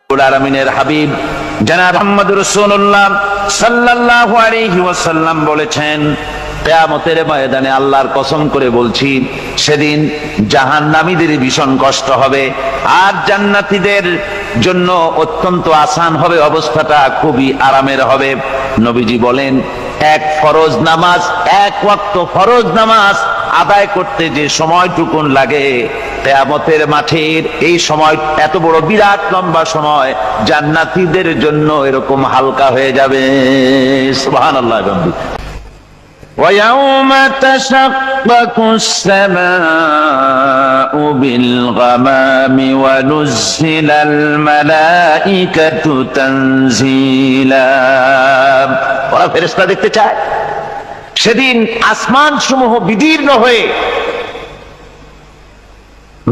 আলামিনের হাবিব জনাব মুহাম্মদ রাসূলুল্লাহ সাল্লাল্লাহু আলাইহি ওয়াসাল্লাম বলেছেন, কিয়ামতের ময়দানে আল্লাহর কসম করে বলছি, সেদিন জাহান্নামীদের ভীষণ কষ্ট হবে আর জান্নাতীদের জন্য অত্যন্ত আসান হবে, অবস্থাটা খুবই আরামের হবে। নবীজি বলেন, এক ফরজ নামাজ, এক ওয়াক্ত ফরজ নামাজ আদায় করতে যে সময়টুকুন লাগে, কিয়ামতের মাঠের এই সময়, এত বড় বিরাট লম্বা সময় জান্নাতীদের জন্য এরকম হালকা হয়ে যাবে। সুবহানাল্লাহ। وَيَوْمَ تَشَقَّقُ السَّمَاءُ بِالْغَمَامِ وَنُزِّلَ الْمَلَائِكَةُ تَنزِيلًا। ওরা ফেরেশতা দেখতে চায়। সেদিন আসমান সমূহ বিদীর্ণ হয়ে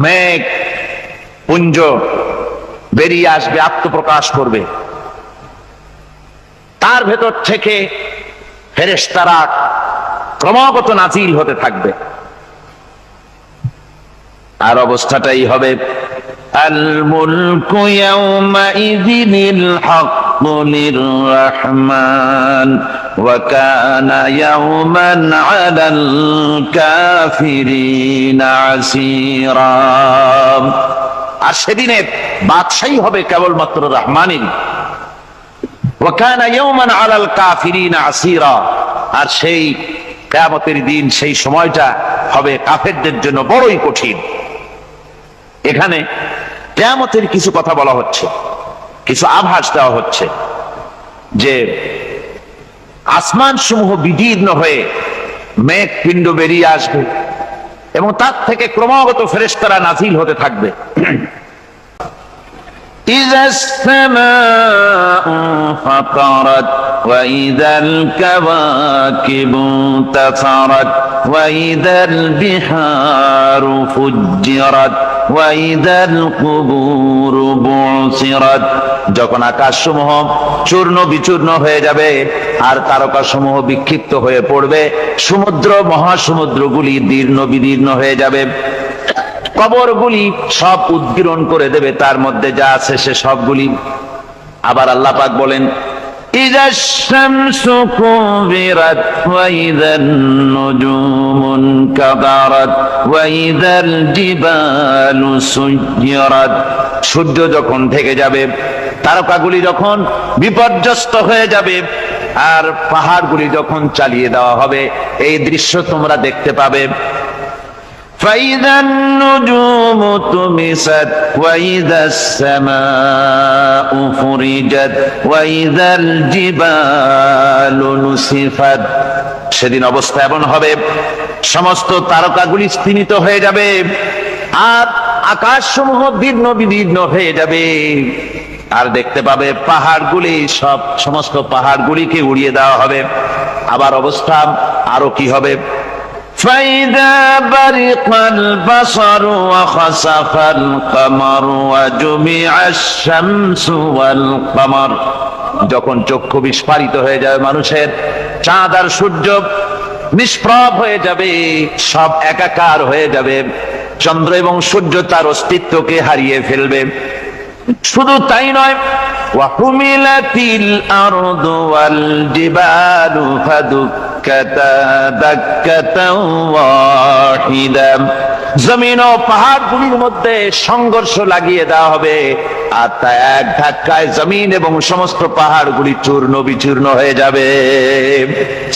মেঘ পুঞ্জ বেরিয়ে আসবে, আত্মপ্রকাশ করবে। তার ভেতর থেকে ফেরেশতারা ক্রমাগত নাজিল হতে থাকবে। আর অবস্থাটাই হবে, আল মুলকু ইয়াউমাইযিনিল হাক্কু লিররহমান ওয়া কানা ইয়াওমান আলাল কাফিরিনা আসীরা। আর সেদিনে বাদশাহী হবে কেবলমাত্র রহমানের। ওয়া কানা ইয়াওমান আলাল কাফিরিনা আসীরা। আর সেই কিয়ামতের দিন, সেই সময়টা হবে কাফেরদের জন্য বড়ই কঠিন। এখানে কিয়ামতের কিছু কথা বলা হচ্ছে, কিছু আভাস দেওয়া হচ্ছে যে আসমান সমূহ বিদীর্ণ হয়ে মেঘ পিণ্ড বেরিয়ে আসবে এবং তার থেকে ক্রমাগত ফেরেশতারা নাজিল হতে থাকবে। إذا السماء فطرت وإذا الكواكب انتثرت وإذا البحار فجرت وإذا القبور بعثرت। যখন আকাশসমূহ চূর্ণ বিচূর্ণ হয়ে যাবে আর তারকাসমূহ বিক্ষিপ্ত হয়ে পড়বে, সমুদ্র মহাসমুদ্রগুলি দীর্ণ বিদীর্ণ হয়ে যাবে, কবরগুলি সব উদ্গীরণ করে দেবে, তার মধ্যে যা আছে সে সবগুলি। আবার আল্লাহ পাক বলেন, ইযাশ শামসু কুবিরাত ওয়া ইযান নুজুমুন কাদারাত ওয়া ইযাল জিবালু সুয়্যিরাত। সূর্য যখন ঢেকে যাবে, তারকাগুলি যখন বিপর্যস্ত হয়ে যাবে আর পাহাড়গুলি যখন চালিয়ে দেওয়া হবে, এই দৃশ্য তোমরা দেখতে পাবে। فإذا النجوم طمست وإذا السماء فرجت وإذا الجبال نسفت। সেদিন অবস্থা এমন হবে, সমস্ত তারকাগুলি স্তিমিত হয়ে যাবে আর আকাশসমূহ দীর্ণ বিদীর্ণ হয়ে যাবে। আর দেখতে পাবে পাহাড়গুলি, সমস্ত পাহাড়গুলিকে উড়িয়ে দেওয়া হবে। আবার অবস্থা আরো কি হবে, فإذا برق البصر وخسف القمر وجمع الشمس والقمر। যখন চক্ষু বিস্ফারিত হয়ে যাবে মানুষের, চাঁদ আর সূর্য নিষ্প্রভ হয়ে যাবে, সব একাকার হয়ে যাবে, চন্দ্র এবং সূর্য তার অস্তিত্বকে হারিয়ে ফেলবে। শুধু তাই নয়, ওয়াহুমিলাতিল আরদু ওয়াল জিবালু ফাদুক্কাতা দাক্কাতাও ওয়াহিদা। জমিন ও পাহাড়গুলির মধ্যে সংঘর্ষ লাগিয়ে দেওয়া হবে আর তা এক ধাক্কায় জমিন এবং সমস্ত পাহাড়গুলি চূর্ণ বিচূর্ণ হয়ে যাবে।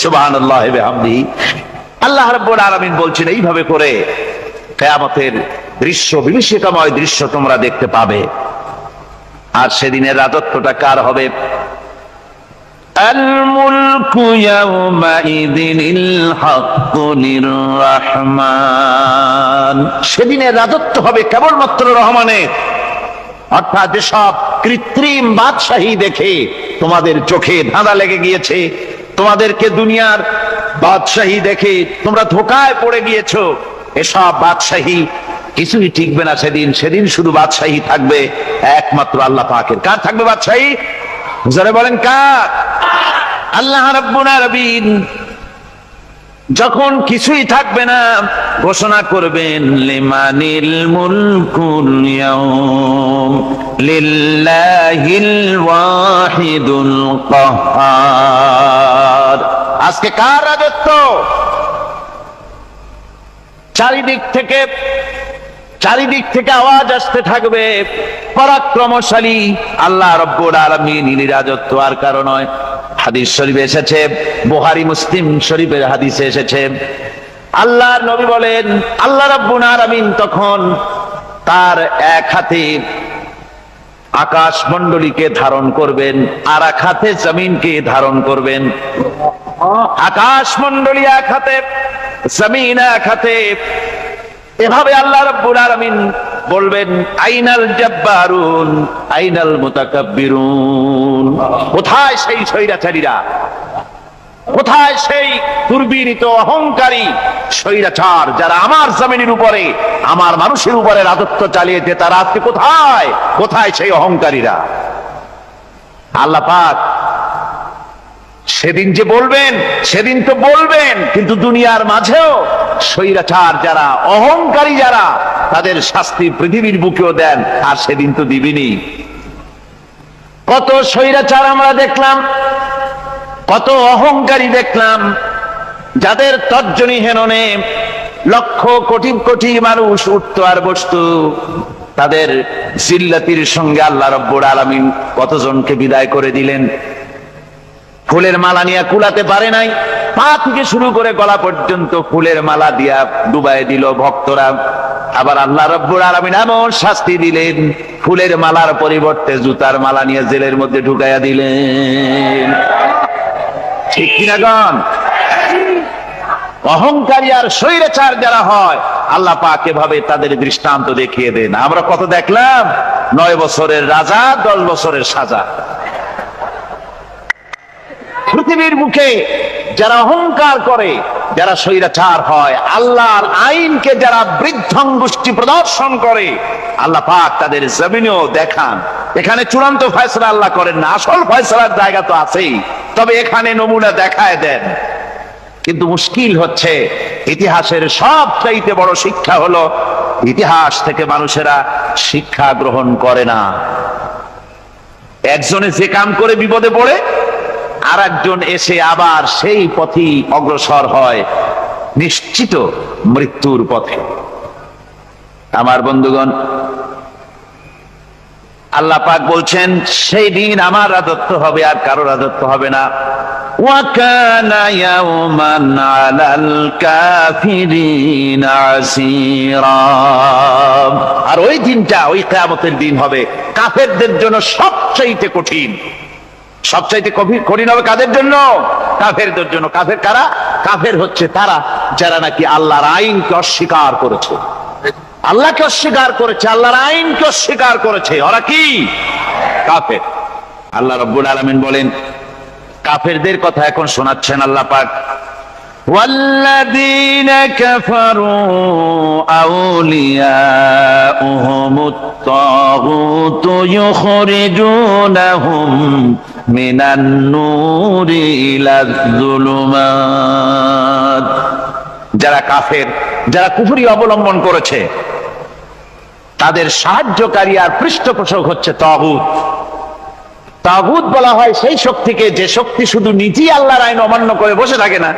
সুবহানাল্লাহি ওয়া বিহামদিহি। আল্লাহ রাব্বুল আলামিন বলছেন, এইভাবে করে কিয়ামতের দৃশ্য, বিভীষিকাময় দৃশ্য তোমরা দেখতে পাবে। আর সেদিনের রাজত্বটা কার হবে? আল মুলকু ইয়াউমাইযিনিল হাক্কু লিররহমান। সেদিনের রাজত্ব হবে কেবলমাত্র রহমানের। অর্থাৎ যেসব কৃত্রিম বাদশাহী দেখে তোমাদের চোখে ধাঁধা লেগে গিয়েছে, তোমাদেরকে দুনিয়ার বাদশাহী দেখে তোমরা ধোঁকায় পড়ে গিয়েছো, এসব বাদশাহী কিছুই টিকবে না সেদিন। সেদিন শুধু বাদশাহী থাকবে একমাত্র আল্লাহ পাকের। কার থাকবে বাদশাহী? জোরে বলেন কার? আল্লাহ রাব্বুল আলামিন যখন কিছুই থাকবে না, ঘোষণা করবেন লিমানিল মুলকুল ইয়াউম লিল্লাহিল ওয়াহিদুল কাহ্হার। আজকে কার রাজত্ব? চারিদিক থেকে আওয়াজ আসতে থাকবে, পরাক্রমশালী আল্লাহ রাব্বুল আলামিনের রাজত্ব আর কারো নয়। হাদিস শরীফে এসেছে, বুখারী মুসলিম শরীফের হাদিসে এসেছে, আল্লাহর নবী বলেন আল্লাহ রাব্বুল আলামিন তখন তার এক হাতে আকাশ মণ্ডলীকে ধারণ করবেন, আর এক হাতে জমিনকে ধারণ করবেন। আকাশ মণ্ডলী এক হাতে, জমিন এক হাতে। এভাবে আল্লাহ রাব্বুল আলামিন বলবেন আইনাল জাব্বারুন আইনাল মুতাকাব্বিরুন। কোথায় সেই স্বৈরাচারীরা? কোথায় সেই দুর্বিনীত অহংকারী স্বৈরাচার যারা আমার জমিনের উপরে, আমার মানুষের উপরে রাজত্ব চালিয়েছে? তারা আজকে কোথায়? কোথায় সেই অহংকারীরা? আল্লাহ পাক সেদিন যে বলবেন, সেদিন তো বলবেন, কিন্তু দুনিয়ার মাঝেও স্বৈরাচার যারা, অহংকারী যারা, তাদের শাস্তি পৃথিবীর বুকেও দেন, আর সেদিন তো দিবেনই। কত স্বৈরাচার আমরা দেখলাম, কত অহংকারী দেখলাম, যাদের তর্জনী হেননে লক্ষ কোটি কোটি মানুষ উঠতো আর বসতো। তাদের জিল্লাতির সঙ্গে আল্লাহ রাব্বুল আলামিন কতজনকে বিদায় করে দিলেন। ফুলের মালা নিয়ে কুলাতে পারে নাই, পা থেকে শুরু করে গলা পর্যন্ত ফুলের মালা দিয়া ডুবাই দিল ভক্তরা। আবার আল্লাহ রাব্বুল আলামিন এমন শাস্তি দিলেন, ফুলের মালার পরিবর্তে জুতার মালা নিয়ে জেলের মধ্যে ঢুকাইয়া দিলেন। ঠিক কিনা গণ? অহংকারী আর স্বৈরাচার যারা হয়, আল্লাহ পাক এভাবে তাদের দৃষ্টান্ত দেখিয়ে দেন। আমরা কত দেখলাম, 9 বছরের রাজা 10 বছরের সাজা। পৃথিবীর মুখে যারা অহংকার করে, যারা স্বৈরাচার হয়, আল্লাহর আইনকে যারা বৃদ্ধঙ্গুষ্টি প্রদর্শন করে, আল্লাহ পাক তাদের জমিনেও দেখান। এখানে চূড়ান্ত ফয়সালা আল্লাহ করেন না, আসল ফয়সালার জায়গা তো আছেই, তবে এখানে নমুনা দেখায় দেন। কিন্তু মুশকিল হচ্ছে, ইতিহাসের সবচাইতে বড় শিক্ষা হলো, ইতিহাস থেকে মানুষেরা শিক্ষা গ্রহণ করে না। একজনে যে কাম করে বিপদে পড়ে, আর একজন এসে আবার সেই পথেই অগ্রসর হয়, নিশ্চিত মৃত্যুর পথে। আমার বন্ধুগণ, আল্লাহ পাক বলছেন সেই দিন আমার রাজত্ব হবে, আর কারো রাজত্ব হবে না। ওয়া কানা ইয়াওমান আলাল কাফিরিনা আসীরা। আর ওই দিনটা, ওই কিয়ামতের দিন হবে কাফেরদের জন্য সবচাইতে কঠিন। সবচাইতে কঠিন হবে কাদের জন্য? কাফেরদের জন্য। কাফের কারা? কাফের হচ্ছে তারা যারা নাকি আল্লাহর আইনকে অস্বীকার করেছে, আল্লাহকে অস্বীকার করেছে, আল্লাহর আইনকে অস্বীকার করেছে। ওরা কি? কাফের। আল্লাহ রাব্বুল আলামিন বলেন, কাফেরদের কথা এখন শোনাচ্ছেন আল্লাহ পাক। والذين كفروا أولياؤهم الطاغوت يخرجونهم من النور إلى الظلمات। যারা কাফের, যারা কুফরি অবলম্বন করেছে, তাদের সাহায্যকারী আর পৃষ্ঠপোষক হচ্ছে তাগুত। তাগুত বলা হয় সেই শক্তিকে, যে শক্তি শুধু নিজেই আল্লাহর আইন অমান্য করে বসে থাকে না,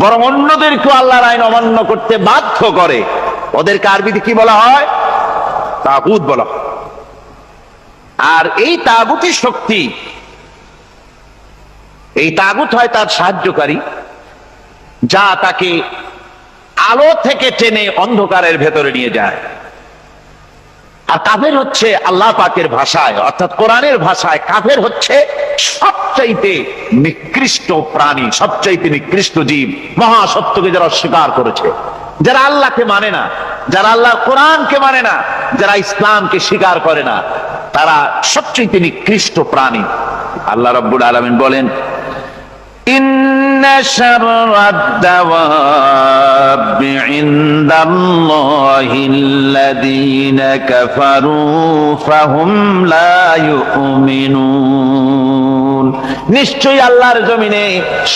বরং অন্যদেরকেও আল্লাহর আইন অমান্য করতে বাধ্য করে। ওদেরকে আরবিতে কি বলা হয়? তাগুত বলা হয়। আর এই তাগুতি শক্তি, এই তাগুত হয় তার সাহায্যকারী, যা তাকে আলো থেকে টেনে অন্ধকারের ভেতরে নিয়ে যায়। আর কাফের হচ্ছে আল্লাহ পাকের ভাষায়, অর্থাৎ কোরআনের ভাষায়, কাফের হচ্ছে সবচাইতে নিকৃষ্ট প্রাণী, সবচাইতে নিকৃষ্ট জীব। মহাসত্যকে যারা অস্বীকার করেছে, যারা আল্লাহকে মানে না, যারা আল্লাহর কোরআনকে মানে না, যারা ইসলামকে স্বীকার করে না, তারা সবচাইতে নিকৃষ্ট প্রাণী। আল্লাহ রাব্বুল আলামিন বলেন, ইন্না শাররাদ দাওয়াবি ইনদাল্লাহিল্লাযীনা কাফারু ফাহুম লা ইউমিনুন। নিশ্চয়ই আল্লাহর জমিনে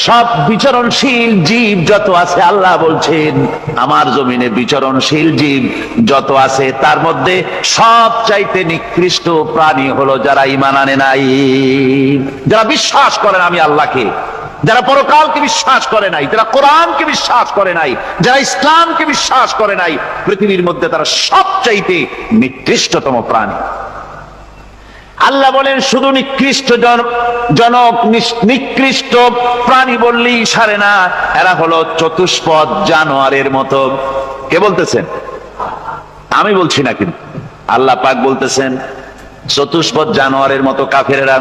সব বিচরণশীল জীব যত আছে, আল্লাহ বলছেন আমার জমিনে বিচরণশীল জীব যত আছে তার মধ্যে সবচাইতে নিকৃষ্ট প্রাণী হলো যারা ঈমান আনে নাই, যারা বিশ্বাস করেন আমি আল্লাহকে, যারা পরকালকে বিশ্বাস করে নাই, যারা কোরআনকে বিশ্বাস করে নাই, যারা ইসলামকে বিশ্বাস করে নাই, পৃথিবীর মধ্যে তারা সবচাইতে নিকৃষ্টতম প্রাণী। আল্লাহ বলেন শুধু নিকৃষ্ট জনক নিকৃষ্ট প্রাণী বললেই সারে না, এরা হলো চতুষ্পদ জানোয়ারের মতো। কে বলতেছেন? আমি বলছি না, কিন্তু আল্লাহ পাক বলতেছেন চতুষ্পদ জানোয়ারের মতো কাফেরেরা।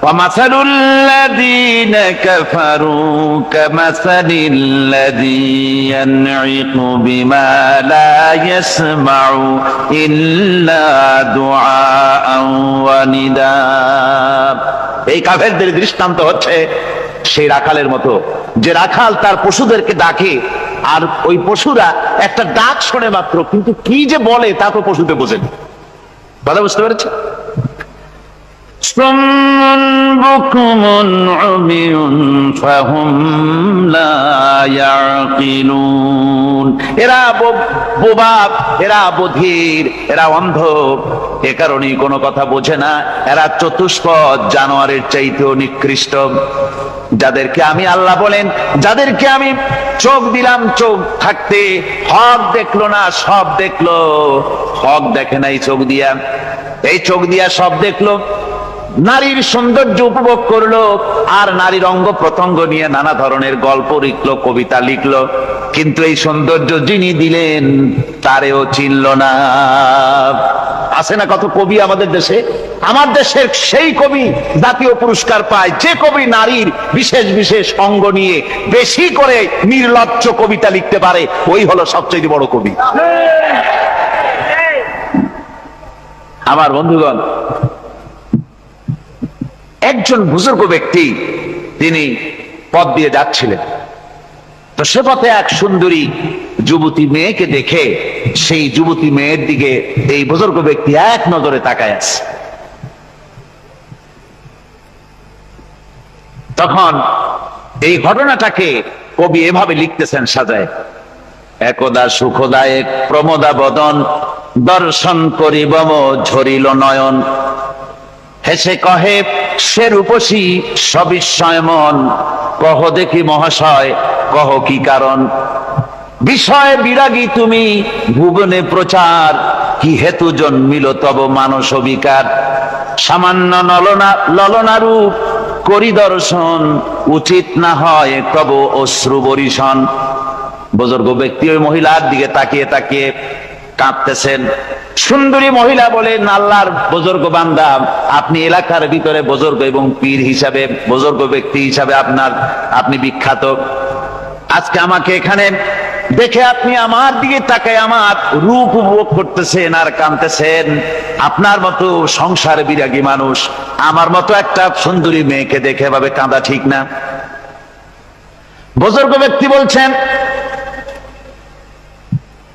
وَمَثَلُ الَّذِينَ كَفَرُوا كَمَثَلِ الَّذِي يَنْعِقُ بِمَا لَا يَسْمَعُ إِلَّا دُعَاءً وَنِدَاءً। এই কাফেরদের দৃষ্টান্ত হচ্ছে সেই রাখালের মতো, যে রাখাল তার পশুদেরকে ডাকে আর ওই পশুরা একটা ডাক শোনে মাত্র, কিন্তু কি যে বলে তা তো পশুতে বোঝেন। কথা বুঝতে পেরেছে? এরা বোবা, এরা বধির, এরা অন্ধ, এ কারণেই কোনো কথা বোঝে না। এরা চতুষ্পদ জানোয়ারের চাইতেও নিকৃষ্ট। যাদেরকে আমি আল্লাহ বলেন, যাদেরকে আমি চোখ দিলাম, চোখ থাকতে হক দেখলো না, সব দেখলো। হক দেখে নাই চোখ দিয়া, এই চোখ দিয়া সব দেখলো। নারীর সৌন্দর্য উপভোগ করলো আর নারীর অঙ্গ প্রত্যঙ্গ নিয়ে নানা ধরনের গল্প লিখলো, কবিতা লিখলো, কিন্তু এই সৌন্দর্য যিনি দিলেন তারেও চিনল না। আছে না কত কবি আমাদের দেশে? আমার দেশের সেই কবি জাতীয় পুরস্কার পায় যে কবি নারীর বিশেষ বিশেষ অঙ্গ নিয়ে বেশি করে নির্লজ্জ কবিতা লিখতে পারে, ওই হলো সবচেয়ে বড় কবি। আমার বন্ধুগণ, একজন বুজুর্গ ব্যক্তি তিনি পথ দিয়ে যাচ্ছিলেন, তো সে পথে এক সুন্দরী যুবতী মেয়েকে দেখে সেই যুবতী মেয়ের দিকে এই বুজুর্গ ব্যক্তি এক নজরে তাকায় আছে। তখন এই ঘটনাটাকে কবি এভাবে লিখতেছেন সাজায়: একদা সুখদায়ক প্রমোদা বদন, দর্শন করিব ঝরিল নয়ন, হেসে কহে সে রূপসী সবিস্ময় মন, কহ দেখি মহাশয় কহ কি কারণ, বিষয় বিরাগী তুমি ভুবনে প্রচার, কি হেতু জন্মিল তব মানস বিকার, সামান্য ললনা রূপ করি দর্শন, উচিত না হয় তব অশ্রু বরিশন। বুজুর্গ ব্যক্তি ওই মহিলার দিকে তাকিয়ে তাকিয়ে কাঁদতেছেন। সুন্দরী মহিলা বলেন, আল্লাহর বুজুর্গ বান্দা, আপনি এলাকার ভিতরে বুজুর্গ এবং পীর হিসাবে, বুজুর্গ ব্যক্তি হিসাবে আপনি বিখ্যাত। আজকে আমাকে এখানে দেখে আপনি আমার দিকে তাকায় আমার রূপ উপভোগ করতেছেন আর কাঁদতেছেন। আপনার মতো সংসার বিরাগী মানুষ আমার মতো একটা সুন্দরী মেয়েকে দেখে ভাবে কাঁদা ঠিক না। বুজুর্গ ব্যক্তি বলছেন,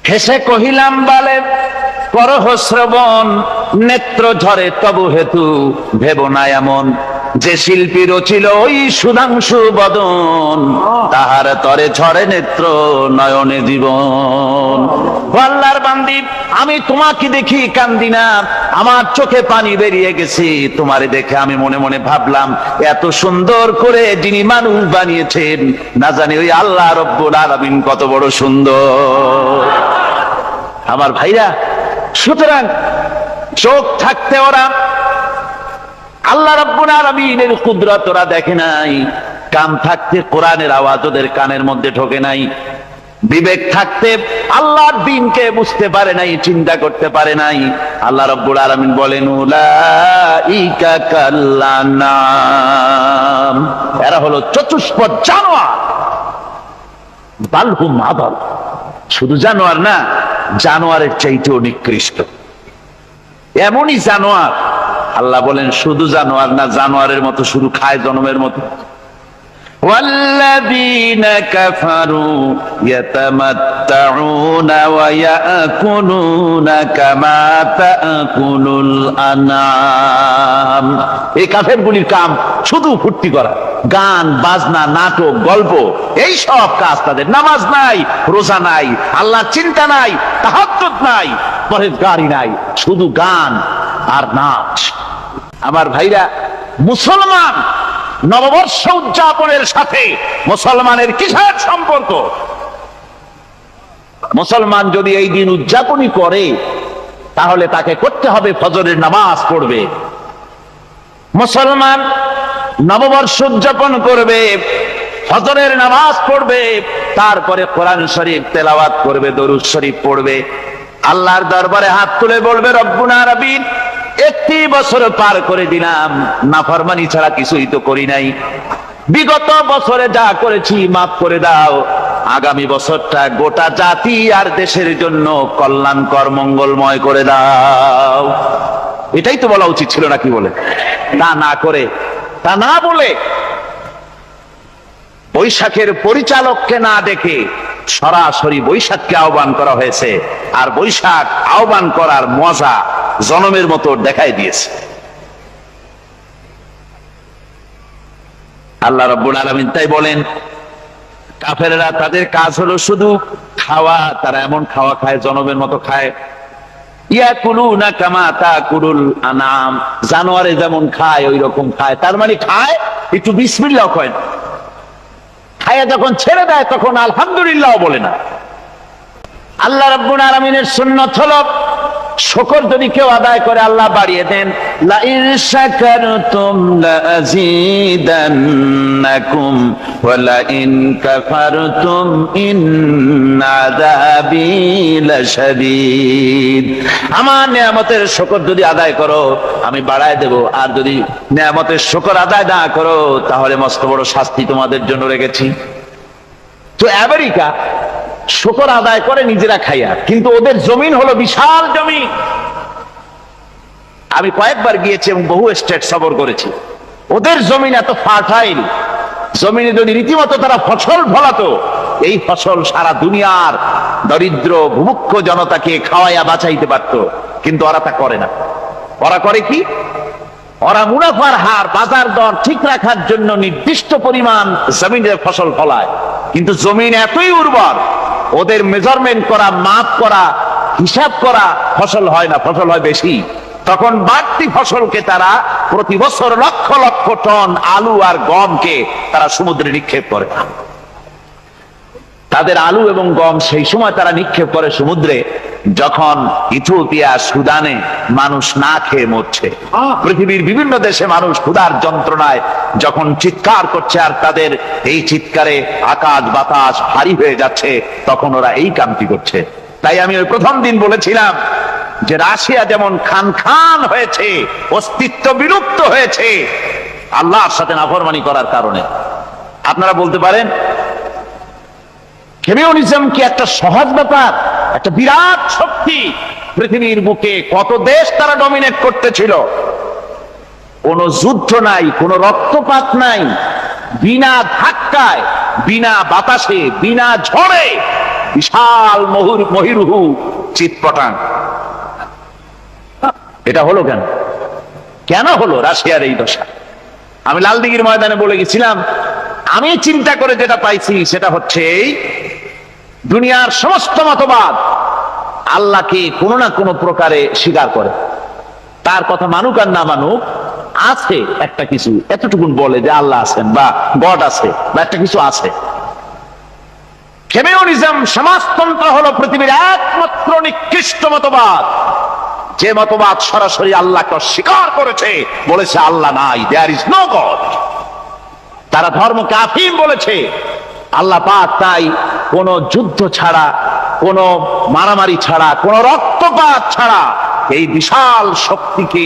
হেসে কহিলাম বালে করহ শ্রবণ, নেত্র ঝরে তবু হেতু ভেব না এমন, যে শিল্পী রচিল ওই সুধাংশু বদন, তাহার তরে ঝরে নেত্র নয়নে জীবন। আল্লাহর বান্দি, আমি তোমাকে দেখি কান্দি না, আমার চোখে পানি বেরিয়ে গেছে। তোমারে দেখে আমি মনে মনে ভাবলাম, এত সুন্দর করে যিনি মানুষ বানিয়েছেন না জানি ওই আল্লাহ রব্বুল আলামিন কত বড় সুন্দর। আমার ভাইরা, সুতরাং চোখ থাকতে ওরা আল্লাহ রাব্বুল আলামিনের কুদরত ওরা দেখে নাই, কান থাকতে কোরআনের আওয়াজ ওদের কানের মধ্যে ঢোকে নাই, বিবেক থাকতে আল্লাহর দ্বীনকে বুঝতে পারে নাই, চিন্তা করতে পারে নাই। আল্লাহ রাব্বুল আলামিন বলেন, উলাইকা কাল্লানাম, এরা হলো চতুষ্পদ জানোয়ার। বালহুম আদাল, শুধু জানোয়ার না, জানোয়ারের চাইতেও নিকৃষ্ট। এমনই জানোয়ার, আল্লাহ বলেন শুধু জানোয়ার না, জানোয়ারের মতো শুধু খায় জনমের মতো। والذين كفروا يتمتعون ويأكلون كما تأكل الأنعام এই কাফেরগুলির কাম শুধু ফুর্তি করা, গান বাজনা, নাটক, গল্প, এই সব কাজ তাদের। নামাজ নাই, রোজা নাই, আল্লাহর চিন্তা নাই, তাহাজ্জুদ নাই, পরেজগারি নাই, শুধু গান আর নাচ। আমার ভাইরা, মুসলমান নববর্ষ উদযাপনের সাথে মুসলমানের কিসের সম্পর্ক? মুসলমান যদি এই দিন উদযাপনই করে তাহলে তাকে করতে হবে ফজরের নামাজ পড়বে। মুসলমান নববর্ষ উদযাপন করবে, ফজরের নামাজ পড়বে, তারপরে কোরআন শরীফ তেলাওয়াত করবে, দরুদ শরীফ পড়বে, আল্লাহর দরবারে হাত তুলে বলবে, রব্বুনা রাব্বিন, একটি বছর পার করে দিলাম, নাফরমানি ছাড়া কিছুই তো করি নাই, বিগত বছরে যা করেছি মাফ করে দাও, আগামী বছরটা গোটা জাতি আর দেশের জন্য কল্যাণকর মঙ্গলময় করে দাও। এটাই তো বলা উচিত ছিল নাকি বলে? তা না করে, তা না বলে, বৈশাখের পরিচালককে না দেখে সরাসরি বৈশাখকে আহ্বান করা হয়েছে। আর বৈশাখ আহ্বান করার মজা জনমের মতো দেখাই দিয়েছে। আল্লাহ রাব্বুল আলামিন তাই বলেন, কাফেররা তাদের কাজ হলো শুধু খাওয়া, তারা এমন খাওয়া খায় জনমের মতো খায়। ইয়াকুলুনা কামা তাকুলুল আনাম, জানোয়ারে যেমন খায় ওই রকম খায়। তার মানে খায়, একটু বিসমিল্লাহ কয় না, খায়া যখন ছেড়ে দেয় তখন আলহামদুলিল্লাহ বলে না। আল্লাহ রাব্বুল আলামিনের সুন্নাত হলো শুকর যদি কেউ আদায় করে আল্লাহ বাড়িয়ে দেন, লা ইন শাকারতুম লাযীদান্নাকুম ওয়া লা ইন কাফারতুম ইন্না আযাবী লাশাদীদ। আমার নিয়ামতের শুকর যদি আদায় করো আমি বাড়ায় দেব, আর যদি নিয়ামতের শুকর আদায় না করো তাহলে মস্ত বড় শাস্তি তোমাদের জন্য রেখেছি। তো আমেরিকা শুকর আদায় করে নিজেরা খাইয়া, কিন্তু ওদের জমিন হলো বিশাল জমিন। আমি কয়েকবার গিয়েছি এবং বহু স্টেট সফর করেছি। ওদের জমিন এত ফার্টাইল, জমিনে যদি রীতিমতো তারা ফসল ফলাতো, এই ফসল সারা দুনিয়ার দরিদ্র ভূমুক্ষ জনতাকে খাওয়াইয়া বাঁচাইতে পারত। কিন্তু ওরা তা করে না। ওরা করে কি? ওরা মুনাফার হার, বাজার দর ঠিক রাখার জন্য নির্দিষ্ট পরিমাণ জমিনের ফসল ফলায়, কিন্তু জমিন এতই উর্বর, ওদের মেজারমেন্ট করা, মাপ করা, হিসাব করা ফসল হয় না, ফসল হয় বেশি। তখন বাড়তি ফসলকে তারা প্রতি বছর লক্ষ লক্ষ টন আলু আর গমকে তারা সমুদ্রে নিক্ষেপ করে। তাদের আলু এবং গম সেই সময় তারা নিক্ষেপ করে সমুদ্রে যখন ইথিওপিয়া, সুদানে মানুষ না খেয়ে মরছে। পৃথিবীর বিভিন্ন দেশে মানুষ ক্ষুধার যন্ত্রণায় যখন চিৎকার করছে, আর তাদের এই চিৎকারে আকাশ বাতাস ভারী হয়ে যাচ্ছে, তখন ওরা এই কামটি করছে। তাই আমি ওই প্রথম দিন বলেছিলাম যে রাশিয়া যেমন খান খান হয়েছে, অস্তিত্ব বিলুপ্ত হয়েছে আল্লাহর সাথে নাফরমানি করার কারণে। আপনারা বলতে পারেন কমিউনিজম কি একটা সহজ ব্যাপার? একটা বিরাট শক্তি পৃথিবীর বুকে, কত দেশ তারা ডমিনেট করতেছিল। কোন যুদ্ধ নাই, কোন রক্তপাত নাই, বিনা ধাক্কায়, বিনা বাতাসে, বিনা ঝড়ে বিশাল মহিরুহু চিৎপটাং। এটা হলো কেন? কেন হলো রাশিয়ার এই দশা? আমি লালদিঘির ময়দানে বলে গেছিলাম, আমি চিন্তা করে যেটা পাইছি সেটা হচ্ছে এই, দুনিয়ার সমস্ত মতবাদ আল্লাহকে কোনো না কোনো প্রকারে স্বীকার করে। তার কথা মানুক আর না মানুক, আছে একটা কিছু, এতটুকুন বলে যে আল্লাহ আছেন বা গড আছে বা একটা কিছু আছে। কমিউনিজম, সমাজতন্ত্র হলো পৃথিবীর একমাত্র নিকৃষ্ট মতবাদ, যে মতবাদ সরাসরি আল্লাহকে অস্বীকার করেছে, বলেছে আল্লাহ নাই, দেয়ার ইজ নো গড। তারা ধর্মকে আফিম বলেছে। আল্লাহ পাক তাই কোন যুদ্ধ ছাড়া, কোন মারামারি ছাড়া, কোন রক্তপাত ছাড়া এই বিশাল শক্তিকে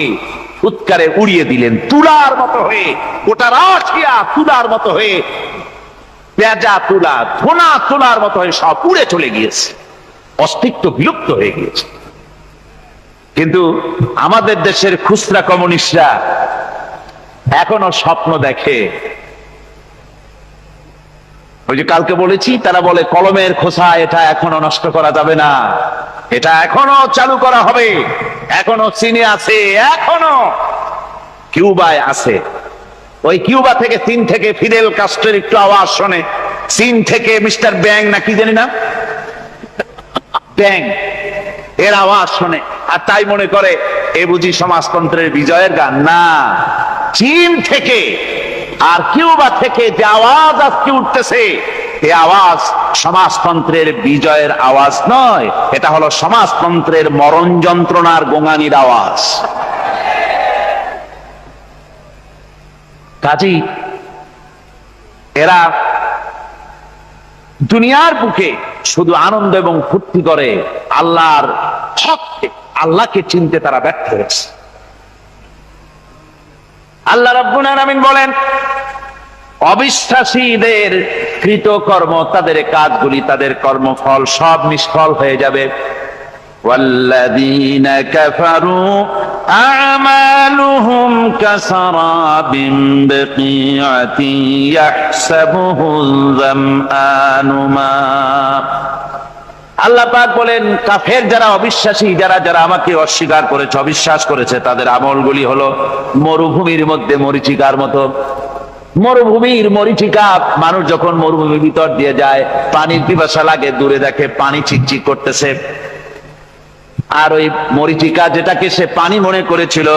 উৎকারে উড়িয়ে দিলেন, তুলার মতো হয়ে। গোটা রাশিয়া তুলার মতো হয়ে, পেঁজা তুলা, ধোনা তুলার মতো হয়ে সব উড়ে চলে গিয়েছে, অস্তিত্ব বিলুপ্ত হয়ে গিয়েছে। কিন্তু আমাদের দেশের খুচরা কমিউনিস্টরা এখনো স্বপ্ন দেখে। ওই যে কালকে বলেছি, তারা বলে কলমের খোসা এটা এখনো নষ্ট করা যাবে না, এটা এখনো চালু করা হবে, এখনো চীনে আছে, এখনো কিউবায় আছে। ওই কিউবা থেকে চীন থেকে ফিদেল কাস্ট্রোর একটু আওয়াজ শোনে, চীন থেকে মিস্টার ব্যাং না কি জানি না, ব্যাং এর আওয়াজ শোনে, আর তাই মনে করে এ বুঝি সমাজতন্ত্রের বিজয়ের গান। না, চীন থেকে আর কিউবা থেকে যে আওয়াজ আজকে উঠতেছে, এই আওয়াজ সমাজতন্ত্রের বিজয়ের আওয়াজ নয়, এটা হলো সমাজতন্ত্রের মরণ যন্ত্রণার গোঙানির আওয়াজ। কাজী এরা দুনিয়ার বুকে শুধু আনন্দ এবং ফুর্তি করে, আল্লাহর হককে, আল্লাহকে চিনতে তারা ব্যর্থ হয়েছে। আল্লাহ রাব্বুল আলামিন বলেন, অবিশ্বাসীদের কৃতকর্ম, তাদের কাজগুলি, তাদের কর্মফল সব নিষ্ফল হয়ে যাবে। والذين كفروا أعمالهم كسراب بقيعة يحسبه الظمآن ماء। আল্লাহ পাক বলেন, কাফের যারা, অবিশ্বাসী যারা, যারা আমাকে অস্বীকার করেছে, অবিশ্বাস করেছে, তাদের আমলগুলি হলো মরুভূমির মধ্যে মরীচিকার মতো। মরুভূমির মরীচিকা, মানুষ যখন মরুভূমির ভিতর দিয়ে যায়, পানির পিপাসা লাগে, দূরে দেখে পানি চিকচিক করতেছে, আর ওই মরীচিকা যেটাকে সে পানি মনে করেছিল,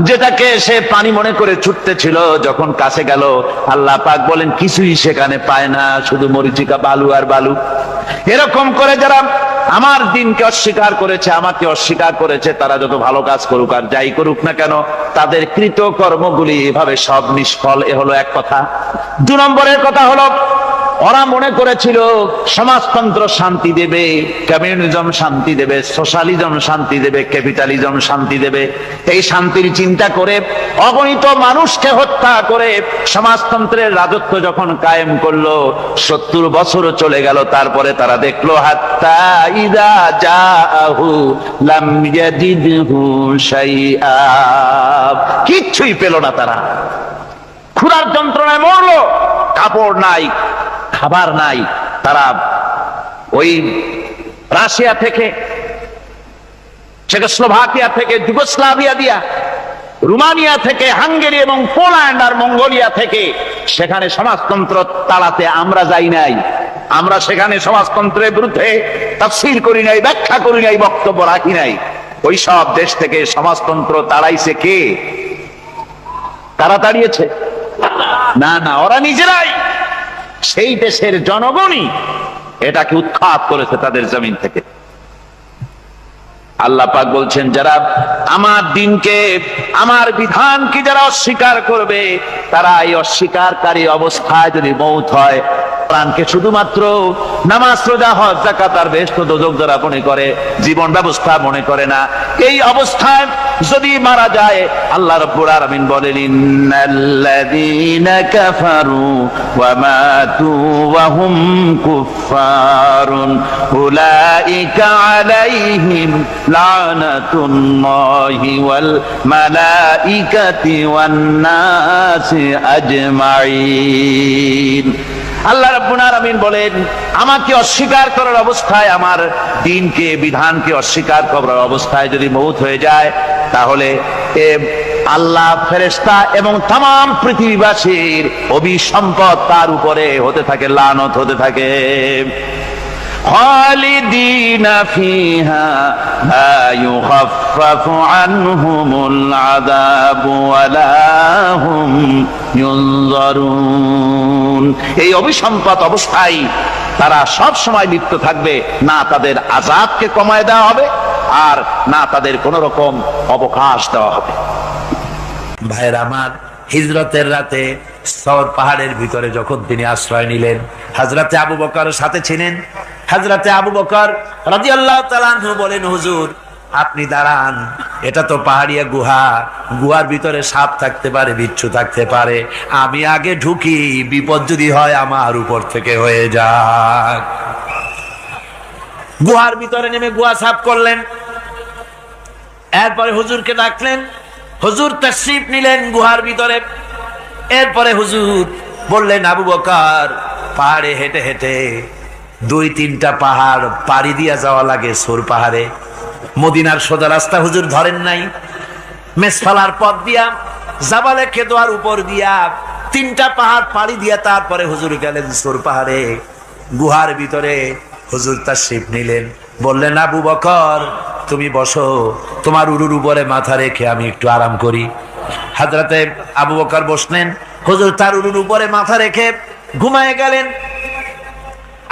যেটাকে সে পানি মনে করে ছুটতেছিল, যখন কাছে গেল, আল্লাহ পাক বলেন কিছুই সেখানে পায় না, শুধু মরীচিকা, বালু আর বালু। এরকম করে যারা আমার দিনকে অস্বীকার করেছে, আমাকে অস্বীকার করেছে, তারা যত ভালো কাজ করুক আর যাই করুক না কেন, তাদের কৃত কর্মগুলি এভাবে সব নিষ্ফল। এ হলো এক কথা। 2 নম্বরের কথা হলো, ওরা মনে করেছিল সমাজতন্ত্র শান্তি দেবে, কমিউনিজম শান্তি দেবে, সোশ্যালিজম শান্তি দেবে, ক্যাপিটালিজম শান্তি দেবে। এই শান্তির চিন্তা করে অগণিত মানুষকে হত্যা করে সমাজতন্ত্রের রাজত্ব যখন কায়েম করলো, 70 বছরও চলে গেল, তারপরে তারা দেখলো হাত্তা ইযা জাআহু লাম ইয়াজিদহু শাইআ, কিচ্ছুই পেল না। তারা ক্ষুধার যন্ত্রণায় মরলো, কাপড় নাই, খাবার নাই। তারা ওই রাশিয়া থেকে, চেকোস্লোভাকিয়া থেকে, যুগোস্লাভিয়া দিয়া, রোমানিয়া থেকে, হাঙ্গেরি এবং পোল্যান্ড আর মঙ্গোলিয়া থেকে সেখানে সমাজতন্ত্র তাড়াতে আমরা যাই নাই। আমরা সেখানে সমাজতন্ত্রের বিরুদ্ধে তাফসীর করি নাই, ব্যাখ্যা করি নাই, বক্তব্য রাখি নাই। ওই সব দেশ থেকে সমাজতন্ত্র তাড়াইছে কে? তারা তাড়িয়েছে? না না, ওরা নিজেরাই, সেই দেশের জনগণই এটাকে উৎখাত করেছে তাদের জমিন থেকে। আল্লাহ পাক বলছেন, যারা আমার দিনকে, আমার বিধানকে যারা অস্বীকার করবে, তারা এই অস্বীকারী অবস্থায় যদি মৌত হয়, প্রাণকে শুধুমাত্র নামাজ, রোজা, হজ, যাকাত আর বেহেশত দোজখ যারা মনে করে, জীবন ব্যবস্থা মনে করে না, এই অবস্থায় যদি মারা যায়, আল্লাহ রাব্বুল আলামিন বলেন, ইন্নাল্লাযীনা কাফারু ওয়া মাতু ওয়া হুম কুফফারুন উলাইকা আলাইহিম লানাতুল্লাহি ওয়াল মালাইকাতি ওয়ান নাসি আজমাইন। আল্লাহ রাব্বুল আলামিন বলেন, আমাকে অস্বীকার করার অবস্থায়, আমার দ্বীনকে, বিধানকে অস্বীকার করার অবস্থায় যদি মৌত হয়ে যায়, তাহলে আল্লাহ, ফেরেশতা এবং तमाम পৃথিবীবাসীর অভিসম্পদ তার উপরে হতে থাকে, লানত হতে থাকে। খালিদিনা ফিহা লা ইউখাফফাফু আনহুমুল আযাবু ওয়া লা হুম ইউনজারুন। এই অভিসম্পদ অবস্থায় তারা সব সময় লিপ্ত থাকবে, না তাদের আযাবকে কমায় দেওয়া হবে, আর না তাদের কোন রকম অবকাশ দেওয়া হবে। ভাইরা আমার, হিজরতের রাতে সওর পাহাড়ের ভিতরে যখন তিনি আশ্রয় নিলেন, হযরতে আবু বকর সাথে ছিলেন। হযরতে আবু বকর রাদিয়াল্লাহু তাআলা আনহু বলেন, হুজুর আপনি দাঁড়ান, এটা তো পাহাড়িয়া গুহা, গুহার ভিতরে সাপ থাকতে পারে, বিচ্ছু থাকতে পারে, আমি আগে ঢুকি, বিপদ যদি হয় আমার উপর থেকে হয়ে যাক। গুহার ভিতরে নেমে গুহা সাফ করলেন, এরপরে হুজুরকে ডাকলেন, হুজুর তাশরীফ নিলেন গুহার ভিতরে। এরপরে হুজুর বললেন, আবু বকর পাহাড়ে হেঁটে হেঁটে 2-3টা পাহাড় পাড়ি দিয়া যাওয়া লাগে সোর পাহাড়ে। মদিনার সোজা রাস্তা হুজুর ধরেন নাই, মেসফালার পথ দিয়া জাবালে খেদোয়ার উপর দিয়া 3টা পাহাড় পাড়ি দিয়া তারপরে হুজুর গেলেন সোর পাহাড়ে। গুহার ভিতরে হুজুর তাশরীফ নিলেন, বললেন আবু বকর তুমি বসো, তোমার উরুর উপরে মাথা রেখে আমি একটু আরাম করি। হযরতে আবু বকর বসলেন, হুজুর তার উরুর উপরে মাথা রেখে ঘুমায় গেলেন।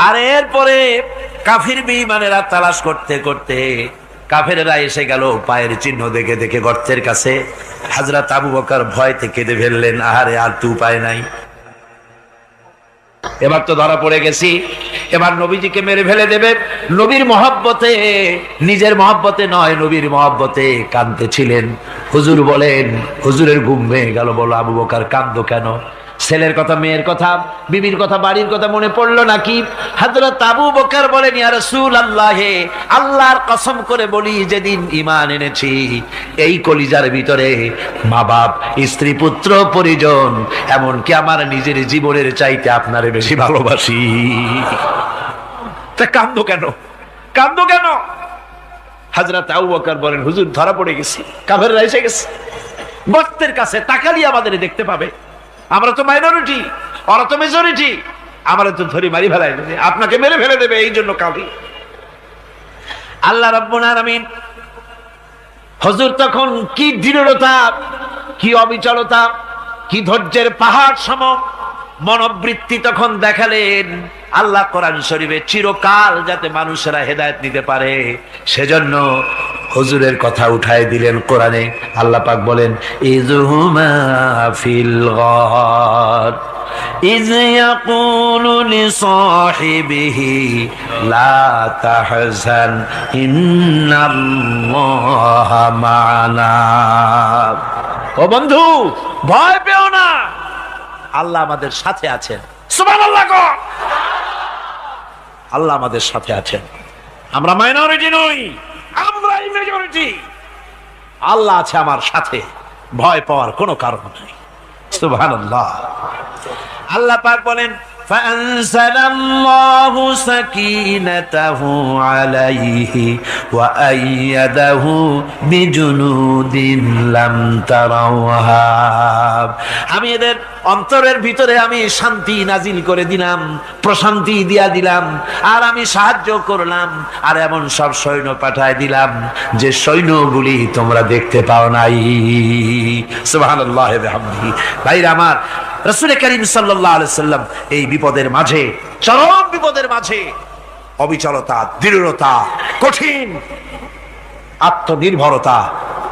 আর এরপরে কাফির বেঈমানেরা তালাশ করতে করতে কাফেরেরা এসে গেল পায়ের চিহ্ন দেখে দেখে গর্তের কাছে। হযরত আবু বকর ভয়তে কেঁদে ফেললেন, আহারে আর তো উপায় নাই, এবার তো ধরা পড়ে গেছি, এবার নবীজিকে মেরে ফেলে দেবে। নবীর মহব্বতে, নিজের মহব্বতে নয় নবীর মহব্বতে কাঁদতেছিলেন। হুজুর বলেন, হুজুরের ঘুম ভেঙে গেল। বলো আবু বকর কাঁদো কেন? ছেলের কথা, মেয়ের কথা, বিবির কথা, বাড়ির কথা মনে পড়লো নাকি? হযরত আবু বকর বলেন, ইয়া রাসূলুল্লাহ, আল্লাহর কসম করে বলি যেদিন ঈমান এনেছি এই কলিজার ভিতরে মা বাপ, স্ত্রী, পুত্র, পরিজন, এমনকি আমার নিজের জীবনের চাইতে আপনারে বেশি ভালোবাসি। তা কান্দো কেন? কান্দো কেন? হযরত আবু বকর বলেন, হুজুর ধরা পড়ে গেছি, কাফেররা এসে গেছে গর্তের কাছে, তাকালি আমাদের দেখতে পাবে, আমরা তো মাইনরিটি, ওরা তো মেজরিটি, আমরা তো ধরে মারি ফেলাই দেবে, আপনাকে মেরে ফেলে দেবে, এই জন্য কাঁদি। আল্লাহ রাব্বুল আলামিন হুজুর তখন কি দৃঢ়তা, কি অবিচলতা, কি ধৈর্যের পাহাড় সম মনোবৃত্তি তখন দেখালেন। আল্লাহ কোরআন শরীফে চিরকাল যাতে মানুষেরা হেদায়েত নিতে পারে সেজন্য হুজুরের কথা উঠায় দিলেন কোরআনে। আল্লাহ পাক বলেন, ইযহুমা ফিল গার ইয ইয়াকুলু লিসাহিবিহি লা তাহজান ইন্নাল্লাহা মা'ানা। ও বন্ধু, ভয় পেও না, আল্লাহ আমাদের সাথে আছেন। সুবহানাল্লাহ গো, আল্লাহ আমাদের সাথে আছেন। আমরা মাইনরিটি নই, আমরাই মেজরিটি। আল্লাহ আছে আমার সাথে, ভয় পাওয়ার কোনো কারণ নাই। সুবহানাল্লাহ। আল্লাহ পাক বলেন, فأنزل الله سكينته عليه وأيده بجنود لم تروها। আমি এদের অন্তরের ভিতরে আমি শান্তি নাজিল করে দিলাম, প্রশান্তি দিয়া দিলাম, আর আমি সাহায্য করলাম, আর এমন সব সৈন্য পাঠায় দিলাম যে সৈন্যগুলি তোমরা দেখতে পাও নাই। সুবহানাল্লাহ ওয়া বিহামদিহি। ভাইরা আমার, রাসূল করিম সাল্লাল্লাহু আলাইহি সাল্লাম এই বিপদের মাঝে, চরম বিপদের মাঝে অবিচলতা, দৃঢ়তা, কঠিন আত্মনির্ভরতা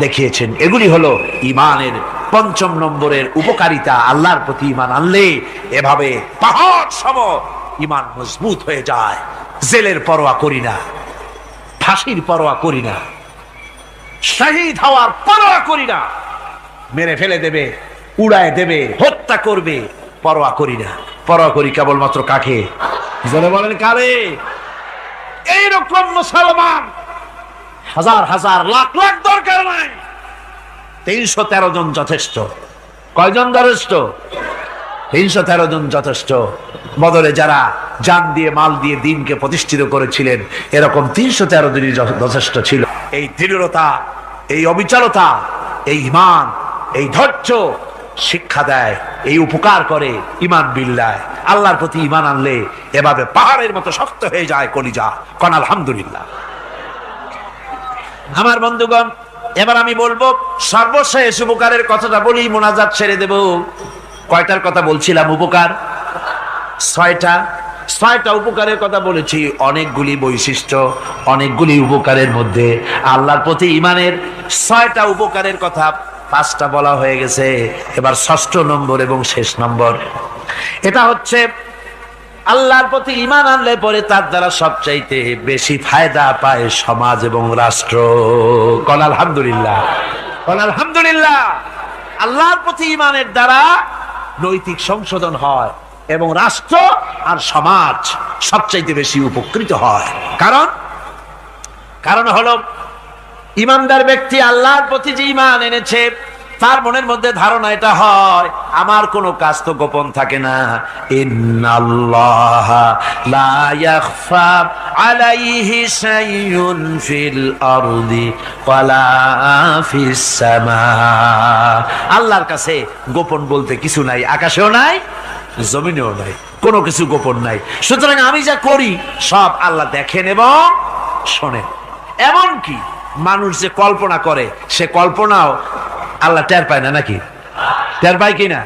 দেখিয়েছেন। এগুলি হলো ঈমানের 5 নম্বরের উপকারিতা। আল্লাহর প্রতি ঈমান আনলে এভাবে পাহাড় সম ঈমান মজবুত হয়ে যায়। জেলের পরোয়া করি না, ফাঁসির পরোয়া করি না, শহীদ হওয়ার পরোয়া করি না, মেরে ফেলে দেবে, উড়ায় দেবে, হত্যা করবে, পরোয়া করি না। পরোয়া করি কেবলমাত্র কাকে? জনে বলেন কারে? এইরকম মুসলমান হাজার হাজার লাখ লাখ দরকার নাই, 313 জন যথেষ্ট। কয়জন যথেষ্ট? 313 জন যথেষ্ট। বদরে যারা জান দিয়ে, মাল দিয়ে দ্বীনকে প্রতিষ্ঠিত করেছিলেন, এরকম 313 জনই যথেষ্ট ছিল। এই দৃঢ়তা, এই অবিচলতা, এই ঈমান, এই ধৈর্য শিক্ষা দেয়, এই উপকার করে ঈমান বিল্লাহ। আল্লাহর প্রতি ঈমান আনলে এভাবে পাহাড়ের মতো শক্ত হয়ে যায় কলিজা। কোন আলহামদুলিল্লাহ। আমার বন্ধুগণ, এবার আমি বলবো সর্বশেষ উপকারের কথাটা বলি, মোনাজাত ছেড়ে দেব। কয়টার কথা বলছিলাম? উপকার 6টা উপকারের কথা বলেছি। অনেকগুলি বৈশিষ্ট্য, অনেকগুলি উপকারের মধ্যে আল্লাহর প্রতি ঈমানের 6টা উপকারের কথা 5টা বলা হয়ে গেছে। এবার 6ষ্ঠ নম্বর এবং শেষ নম্বর, এটা হচ্ছে আল্লাহর প্রতি ঈমান আনলে পরে তার দ্বারা সবচাইতে বেশি ফায়দা পায় সমাজ এবং রাষ্ট্র। কোন আলহামদুলিল্লাহ, কোন আলহামদুলিল্লাহ। আল্লাহর প্রতি ঈমানের দ্বারা নৈতিক সংশোধন হয় এবং রাষ্ট্র আর সমাজ সবচাইতে বেশি উপকৃত হয়। কারণ হলো ইমানদার ব্যক্তি আল্লাহর প্রতি যে ঈমান এনেছে তার মনের মধ্যে ধারণা এটা হয়, আমার কোনো কাজ তো গোপন থাকে না। ইন্নাল্লাহা লা ইয়াখফা আলাইহি শাইউন ফিল আরদি ওয়ালা ফিস সামা। আল্লাহর কাছে গোপন বলতে কিছু নাই, আকাশেও নাই, জমিনেও নাই, কোনো কিছু গোপন নাই। সুতরাং আমি যা করি সব আল্লাহ দেখেন এবং শোনেন। এমনকি মানুষ যে কল্পনা করে সে কল্পনাও আল্লাহ টের পায় না, নাকি টের পায় কিনা?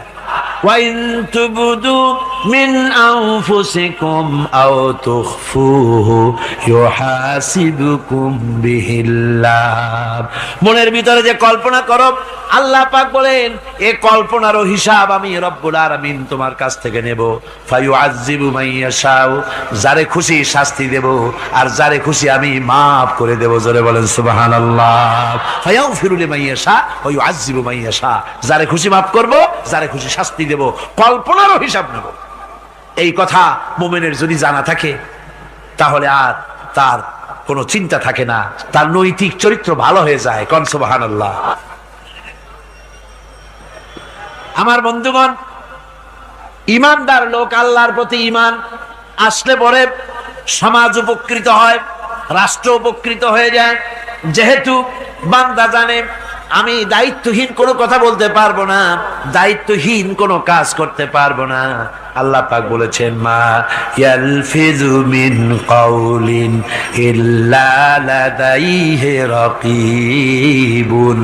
وَإِن تُبْدُوا مِنْ أَنفُسِكُمْ أَوْ تُخْفُوهُ يُحَاسِبْكُم بِهِ اللَّهُ। মনের ভিতরে যে কল্পনা করো, আল্লাহ পাক বলেন এই কল্পনারও হিসাব আমি রব্বুল আলামিন তোমার কাছ থেকে নেব। ফায়ুআযযিবু মান ইয়াশাউ, যারে খুশি শাস্তি দেব আর যারে খুশি আমি maaf করে দেব। জোরে বলেন সুবহানাল্লাহ। ফায়াগফিরু লিমান ইয়াশা ওয়া ইউআযযিবু মান ইয়াশা, যারে খুশি maaf করব, যারে খুশি শাস্তি দেব, কল্পনারও হিসাব নেব। এই কথা মুমিনের যদি জানা থাকে তাহলে আর তার কোনো চিন্তা থাকে না, তার নৈতিক চরিত্র ভালো হয়ে যায়। কোন সুবহানাল্লাহ। আমার বন্ধুগণ, ইমানদার লোক, আল্লাহর প্রতি ইমান আসলে পরে সমাজ উপকৃত হয়, রাষ্ট্র উপকৃত হয়ে যায়। যেহেতু বান্দা জানে আমি দায়িত্বহীন কোনো কথা বলতে পারবো না, দায়িত্বহীন কোনো কাজ করতে পারবো না। আল্লাহ পাক বলেছেন, মা ইয়ালফিযু মিন কাউলিন ইল্লা লাদাইহি রাকীবুন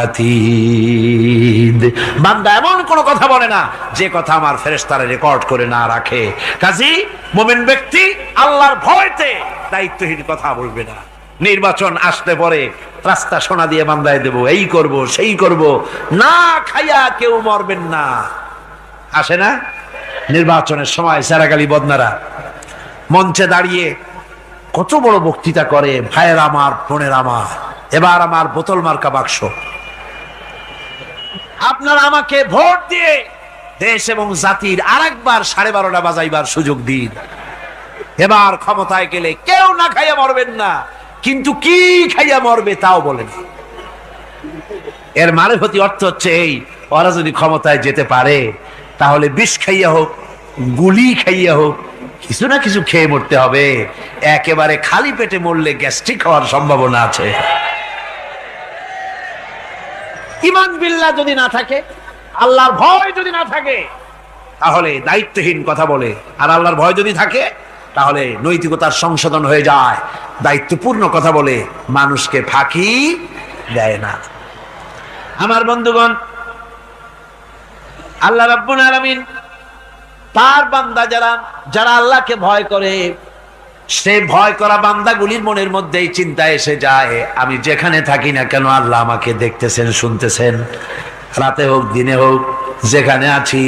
আতীদ। বান্দা এমন কোনো কথা বলে না যে কথা আমার ফেরেশতারা রেকর্ড করে না রাখে। কাজী মুমিন ব্যক্তি আল্লাহর ভয়তে দায়িত্বহীন কথা বলবে না। নির্বাচন আসতে পরে রাস্তা সোনা দিয়ে বান্দায় দেব, এই করব সেই করব, না খাইয়া কেউ মরবেন না। আসে না নির্বাচনের সময় সেরাগালি বদনারা মঞ্চে দাঁড়িয়ে কত বড় বক্তৃতা করে, ভাইয়ের আমার, বোনের আমার, এবার আমার বোতল মার্কা বাক্স, আপনারা আমাকে ভোট দিয়ে দেশ এবং জাতির আরেকবার 12:30 বাজাইবার সুযোগ দিন। এবার ক্ষমতায় গেলে কেউ না খাইয়া মরবেন না, কিন্তু কি খাইয়া মরবে তাও বলেন। এর মারফতি অর্থ হচ্ছে এই, ওরা যদি ক্ষমতায় যেতে পারে তাহলে বিষ খাইয়া হোক, গুলি খাইয়া হোক, কিছু না কিছু খেয়ে মরতে হবে। একেবারে খালি পেটে মরলে গ্যাস্ট্রিক হওয়ার সম্ভাবনা আছে। ঈমান বিল্লাহ যদি না থাকে, আল্লাহর ভয় যদি না থাকে, তাহলে দায়িত্বহীন কথা বলে। আর আল্লাহর ভয় যদি থাকে তাহলে নৈতিকতার সংশোধন হয়ে যায়, দায়িত্বপূর্ণ কথা বলে, মানুষকে ফাঁকি দেয় না। আমার বন্ধুগণ, আল্লাহ রাব্বুল আলামিন তার বান্দা যারা আল্লাহকে ভয় করে, সে ভয় করা বান্দাগুলির মনের মধ্যেই চিন্তা এসে যায়, আমি যেখানে থাকি না কেন আল্লাহ আমাকে দেখতেছেন, শুনতেছেন। রাতে হোক দিনে হোক যেখানে আছি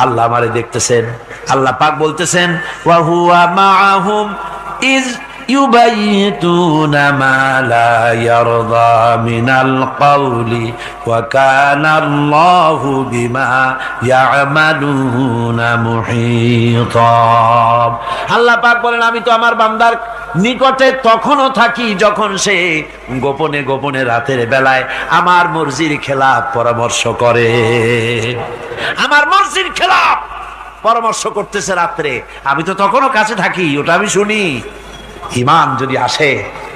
আল্লাহ আমারে দেখতেছেন। আল্লাহ পাক বলতেছেন, ওয়া হুয়া মাআহুম ইজ ইউবাইতুনা মা লা ইয়ারদা মিনাল কাওলি ওয়া কানা আল্লাহু বিমা ইয়ামালুনা মুহীতা। আল্লাহ পাক বলেন, আমি তো আমার বান্দার নিকটে তখনও থাকি যখন সে গোপনে গোপনে রাতের বেলায় আমার মর্জির খেলাফ পরামর্শ করে। আমার মর্জির খেলাফ পরামর্শ করতেছে রাত্রে, আমি তো তখনও কাছে থাকি, ওটা আমি শুনি। ঈমান যদি আসে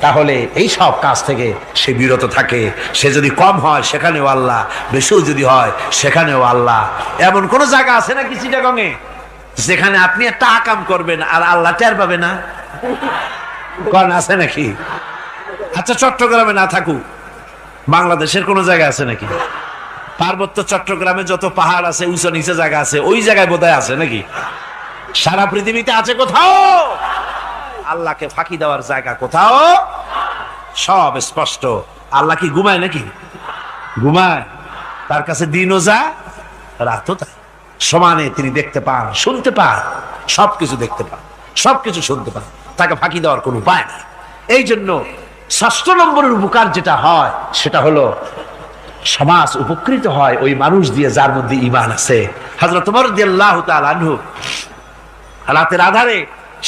তাহলে এই সব কাজ থেকে সে বিরত থাকে। সে যদি কম হয় সেখানেও আল্লাহ, বেশিও যদি হয় সেখানেও আল্লাহ। এমন কোন জায়গা আছে নাকি চিটাগংয়ে যেখানে আপনি একটা আকাম করবেন আর আল্লাহ টের পাবে না? কোন আছে নাকি? আচ্ছা, চট্টগ্রামে না থাকুক, বাংলাদেশের কোন জায়গা আছে নাকি? পার্বত্য চট্টগ্রামে যত পাহাড় আছে, উঁচু নিচে জায়গা আছে, ওই জায়গায় বোধহয় আছে নাকি? সারা পৃথিবীতে আছে কোথাও? আল্লাহকে ফাঁকি দেওয়ার জায়গা কোথাও? সব স্পষ্ট। আল্লাহ কি ঘুমায় নাকি? ঘুমায়? তার কাছে দিনও যা, রাতও তাই। সমানে তিনি দেখতে পান, শুনতে পান, সবকিছু দেখতে পান, সবকিছু শুনতে পান। তাকে ফাঁকি দেওয়ার কোন উপায় নাই। এই জন্য ৬ষ্ঠ নম্বরের উপকার যেটা হয় সেটা হলো সমাজ উপকৃত হয় ওই মানুষ দিয়ে যার মধ্যে ঈমান আছে। হযরত ওমর রাদিয়াল্লাহু তাআলা আনহু রাতের আধারে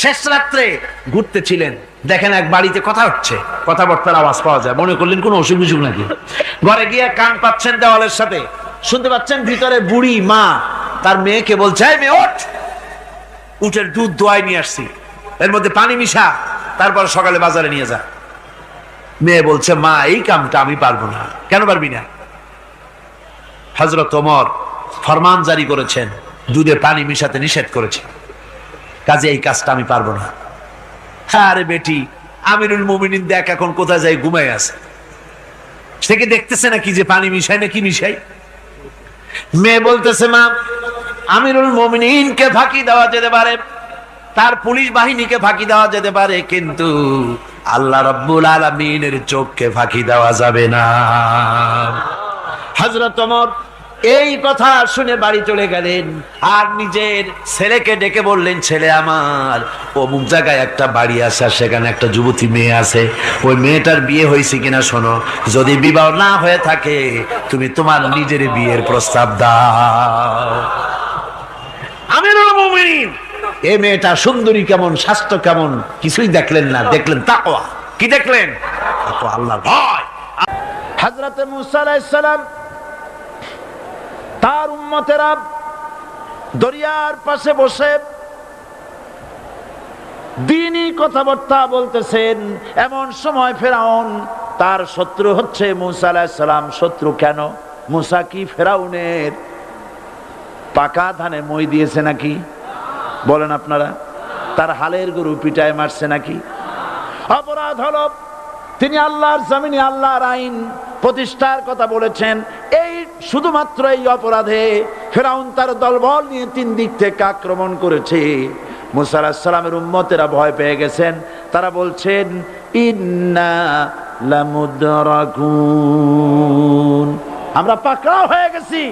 শেষ রাত্রে ঘুরতেছিলেন, দেখেন এক বাড়িতে কথা হচ্ছে, কথাবার্তার আওয়াজ পাওয়া যায়, মনে করলেন কোনো অসুখ বিসুখ নাকি। ঘরে গিয়ে কান পাচ্ছেন দেওয়ালের সাথে, শুনতে পাচ্ছেন ভিতরে বুড়ি মা তার মেয়েকে বলছে, এই মেয়ে ওঠ, উটের দুধ দোয়াই নিয়ে আসছি, এর মধ্যে পানি মিশা, তারপর সকালে বাজারে নিয়ে যা। মেয়ে বলছে, মা এই কামটা আমি পারবো না। কেন পারবি না? হযরত ওমর ফরমান জারি করেছেন, দুধে পানি মিশাতে নিষেধ করেছেন, কাজে এই কাজটা আমি পারবো না। আরে বেটি, আমিরুল মুমিনিন দেখ এখন কোথায় যায়, ঘুমায় আছে, সে কি দেখতেছে নাকি যে পানি মিশাই না কি মিশাই? মেয়ে বলতেছে, মা আমিরুল মুমিনিনকে ফাঁকি দেওয়া যেতে পারে, তার পুলিশ বাহিনীকে ফাঁকি দেওয়া যেতে পারে, কিন্তু আল্লাহ রাব্বুল আলামিনের চোখকে ফাঁকি দেওয়া যাবে না। হযরত ওমর এই কথা শুনে বাড়ি চলে গেলেন, আর নিজের ছেলেকে ডেকে বললেন, ছেলে আমার, অমুক জায়গায় একটা বাড়ি আছে, আর সেখানে একটা যুবতী মেয়ে আছে, ওই মেয়েটার বিয়ে হয়েছে কিনা শোনো, যদি বিবাহ না হয়ে থাকে তুমি তোমার নিজের বিয়ের প্রস্তাব দাও। আমিরুল মুমিনিন এই মেয়েটা সুন্দরী কেমন, স্বাস্থ্য কেমন কিছুই দেখলেন না, দেখলেন তাকওয়া। কি দেখলেন? তাকওয়া, আল্লাহর ভয়। হযরত মুসা আলাইহিস সালাম তার উম্মতেরা দরিয়ার পাশে বসে দ্বীনি কথাবার্তা বলতেছেন, এমন সময় ফেরাউন, তার শত্রু হচ্ছে মুসা আলাইহিস সালাম। শত্রু কেন? মুসা কি ফেরাউনের পাকা ধানে মই দিয়েছে নাকি? বলেন আপনারা, তার হালের গরু পিটায় মারছে নাকি? অপরাধ হলো তিনি আল্লাহর জমিনে আল্লাহর আইন প্রতিষ্ঠার কথা বলেছেন। এই শুধুমাত্র এই অপরাধে ফেরাউন তার দলবল নিয়ে 3 দিক থেকে আক্রমণ করেছে। মুসা আলাইহিস সালামের উম্মতেরা ভয় পেয়ে গেছেন, তারা বলছেন, ইন্না লামুদরাকুন, আমরা পাকড়াও হয়ে গেছি।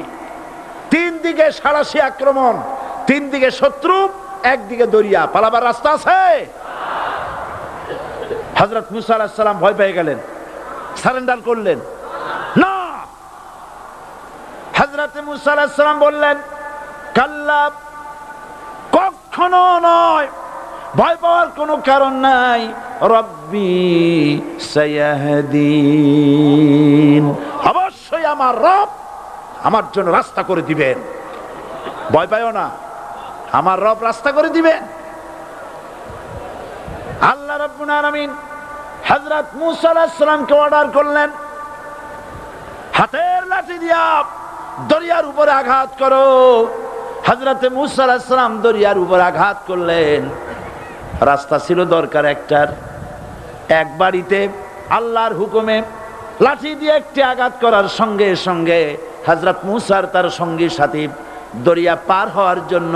3 দিকে সাড়াশি আক্রমণ, 3 দিকে শত্রু, একদিকে দরিয়া, পালাবার রাস্তা আছে? হযরত মুসা আলাইহিস সালাম ভয় পেয়ে গেলেন, সারেন্ডার করলেন না। হযরত মুসা আলাইহিস সালাম বললেন, কাল্লা, কখনো নয়, ভয় পাওয়ার কোনো কারণ নাই, রব্বি সায়াহদিন, অবশ্যই আমার রব আমার জন্য রাস্তা করে দিবেন। ভয় পাইও না, আমার রব রাস্তা করে দিবেন। আল্লাহ রাব্বুল আলামিন হযরত মুসা আলাইহিস সালামকে অর্ডার করলেন, হাতের লাঠি দিয়া দরিয়ার উপরে আঘাত করো। হযরত মুসা আলাইহিস সালাম দরিয়ার উপরে আঘাত করলেন। রাস্তা ছিল দরকার একটার, এক বাড়িতে আল্লাহর হুকুমে লাঠি দিয়ে একটি আঘাত করার সঙ্গে সঙ্গে হযরত মুসার তার সঙ্গী সাথী দরিয়া পার হওয়ার জন্য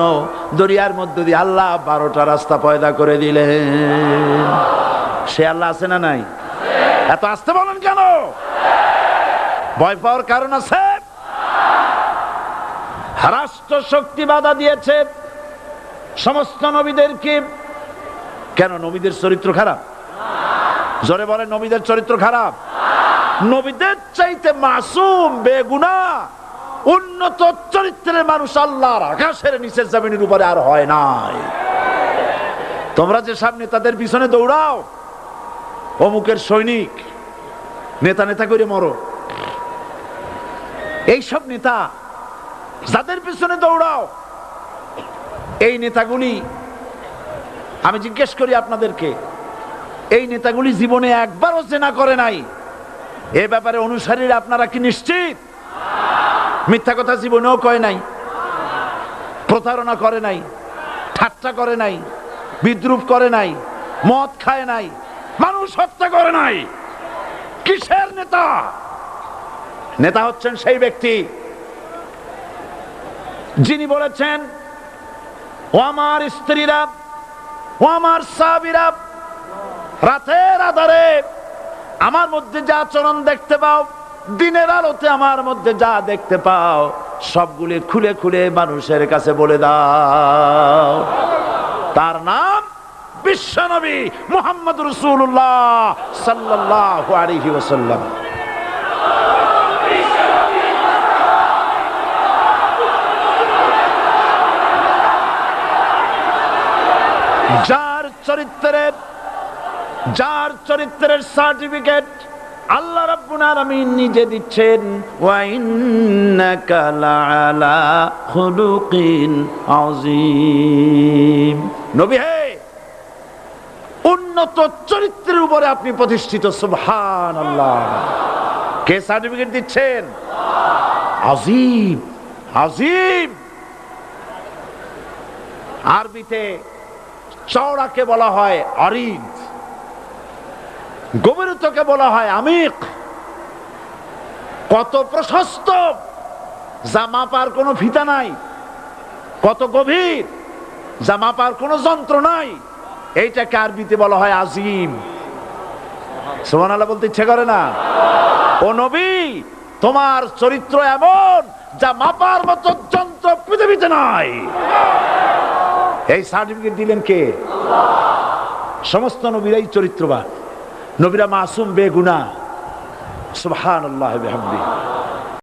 দরিয়ার মধ্যে দিয়ে আল্লাহ 12টা রাস্তা পয়দা করে দিলেন। সে আল্লাহ আছে না নাই? এত আসতে বলেন কেন? ভয় পাওয়ার কারণ আছে? রাষ্ট্র শক্তি বাধা দিয়েছে সমস্ত নবীদেরকে। কেন? নবীদের চরিত্র খারাপ? জোরে বলে, নবীদের চরিত্র খারাপ? নবীদের চাইতে মাসুম, বেগুনাহ, উন্নত চরিত্রের মানুষ আল্লাহর আকাশের নিচের জমিনের উপরে আর হয় নাই। তোমরা যে সব নেতাদের পিছনে দৌড়াও, অমুকের সৈনিক, নেতা নেতা করে মরো, এইসব নেতা যাদের পিছনে দৌড়াও, এই নেতাগুলি, আমি জিজ্ঞেস করি আপনাদেরকে, এই নেতাগুলি জীবনে একবারও জেনা করে নাই? এ ব্যাপারে অনুসারীরা আপনারা কি নিশ্চিত? মিথ্যা কথা জীবনেও কয় নাই, প্রতারণা করে নাই, ঠাট্টা করে নাই, বিদ্রুপ করে নাই, মদ খায় নাই, মানুষ হত্যা করে নাই। কিসের নেতা? নেতা হচ্ছেন সেই ব্যক্তি যিনি বলেছেন, ও আমার স্ত্রীরা, ও আমার সাহাবীরা, রাতের আধারে আমার মধ্যে যা আচরণ দেখতে পাও, দিনের আলোতে আমার মধ্যে যা দেখতে পাও, সবগুলি খুলে খুলে মানুষের কাছে বলে দাও। তার নাম বিশ্বনবী মুহাম্মদ রাসূলুল্লাহ সাল্লাল্লাহু আলাইহি ওয়াসাল্লাম। যার চরিত্রের যার চরিত্রের সার্টিফিকেট আল্লাহ রাব্বুল আলামিন নিজে দিচ্ছেন, ওয়া ইন্নাকা লাআলা খুলুকিন আযীম। নবী হে, উন্নত চরিত্রের উপরে আপনি প্রতিষ্ঠিত। সুবহানাল্লাহ। কে সার্টিফিকেট দিচ্ছেন? আযীম, আযীম। আরবিতে চওড়াকে বলা হয় আরিদ, গভীরতাকে বলা হয় আমিক। কত প্রশস্ত, যা মাপার কোনো ফিতা নাই, কত গভীর, যা মাপার কোনো যন্ত্র নাই, এইটাকে আরবিতে বলা হয় আজিম। সুবহানাল্লাহ বলতে ইচ্ছে করে না? ও নবী, তোমার চরিত্র এমন যা মাপার মতো যন্ত্র পৃথিবীতে নাই। এই সার্টিফিকেট দিলেন কে? সমস্ত নবীরাই চরিত্রবান, নবীরা মাসুম বেগুনাহ। সুবহানাল্লাহ বিহামদিহি।